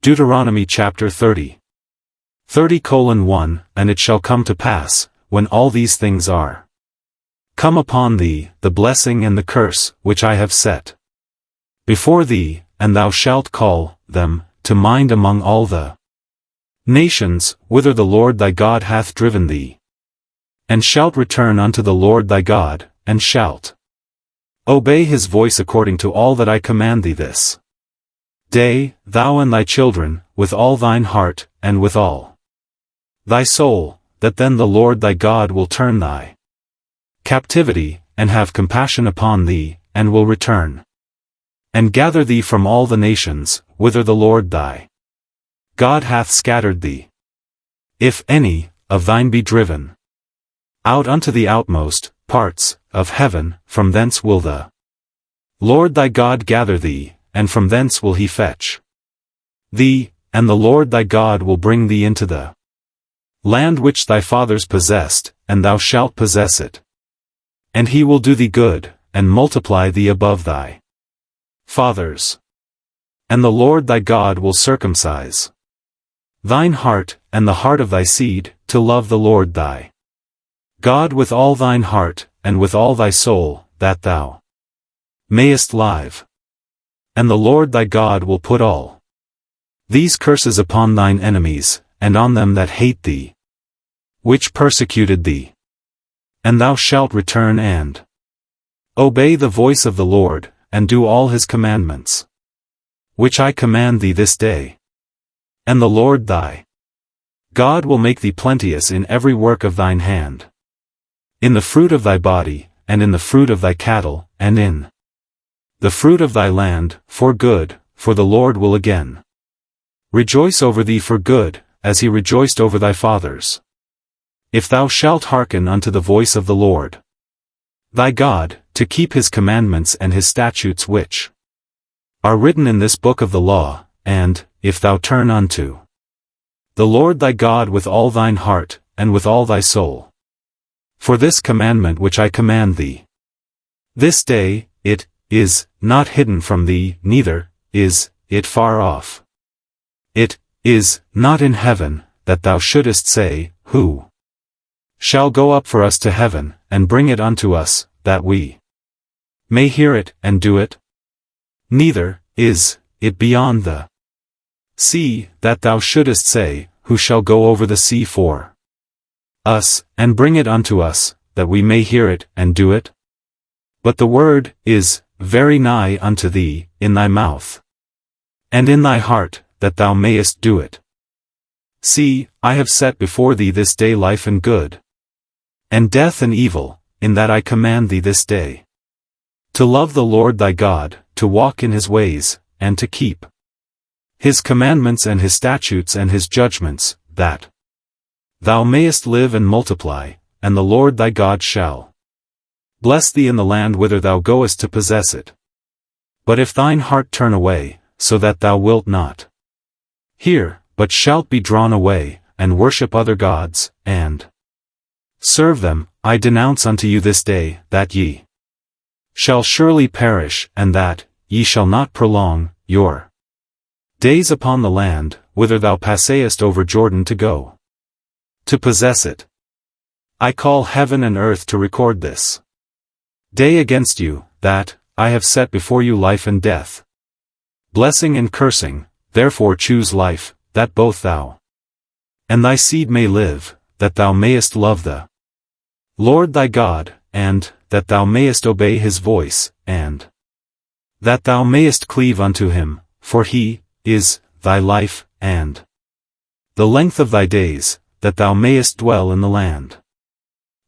Deuteronomy Chapter 30. 30:1 And it shall come to pass, when all these things are come upon thee, the blessing and the curse, which I have set before thee, and thou shalt call them to mind among all the nations, whither the Lord thy God hath driven thee, and shalt return unto the Lord thy God, and shalt obey his voice according to all that I command thee this day, thou and thy children, with all thine heart, and with all thy soul, that then the Lord thy God will turn thy captivity, and have compassion upon thee, and will return and gather thee from all the nations, whither the Lord thy God hath scattered thee. If any of thine be driven out unto the outmost parts of heaven, from thence will the Lord thy God gather thee, and from thence will he fetch thee, and the Lord thy God will bring thee into the land which thy fathers possessed, and thou shalt possess it. And he will do thee good, and multiply thee above thy fathers. And the Lord thy God will circumcise thine heart, and the heart of thy seed, to love the Lord thy God with all thine heart, and with all thy soul, that thou mayest live. And the Lord thy God will put all these curses upon thine enemies, and on them that hate thee, which persecuted thee. And thou shalt return and obey the voice of the Lord, and do all his commandments, which I command thee this day. And the Lord thy God will make thee plenteous in every work of thine hand, in the fruit of thy body, and in the fruit of thy cattle, and in the fruit of thy land, for good, for the Lord will again rejoice over thee for good, as he rejoiced over thy fathers. If thou shalt hearken unto the voice of the Lord thy God, to keep his commandments and his statutes which are written in this book of the law, and, if thou turn unto the Lord thy God with all thine heart, and with all thy soul, for this commandment which I command thee this day, it is not hidden from thee, neither is it far off. It is not in heaven, that thou shouldest say, Who shall go up for us to heaven, and bring it unto us, that we may hear it, and do it? Neither is it beyond the sea, that thou shouldest say, Who shall go over the sea for us, and bring it unto us, that we may hear it, and do it? But the word is very nigh unto thee, in thy mouth, and in thy heart, that thou mayest do it. See, I have set before thee this day life and good, and death and evil, in that I command thee this day to love the Lord thy God, to walk in his ways, and to keep his commandments and his statutes and his judgments, that thou mayest live and multiply, and the Lord thy God shall bless thee in the land whither thou goest to possess it. But if thine heart turn away, so that thou wilt not hear, but shalt be drawn away, and worship other gods, and serve them, I denounce unto you this day, that ye shall surely perish, and that ye shall not prolong your days upon the land, whither thou passest over Jordan to go to possess it. I call heaven and earth to record this day against you, that I have set before you life and death, blessing and cursing. Therefore choose life, that both thou and thy seed may live, that thou mayest love the Lord thy God, and that thou mayest obey his voice, and that thou mayest cleave unto him, for he is thy life, and the length of thy days, that thou mayest dwell in the land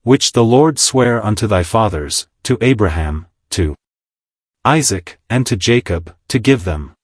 which the Lord sware unto thy fathers, to Abraham, to Isaac, and to Jacob, to give them.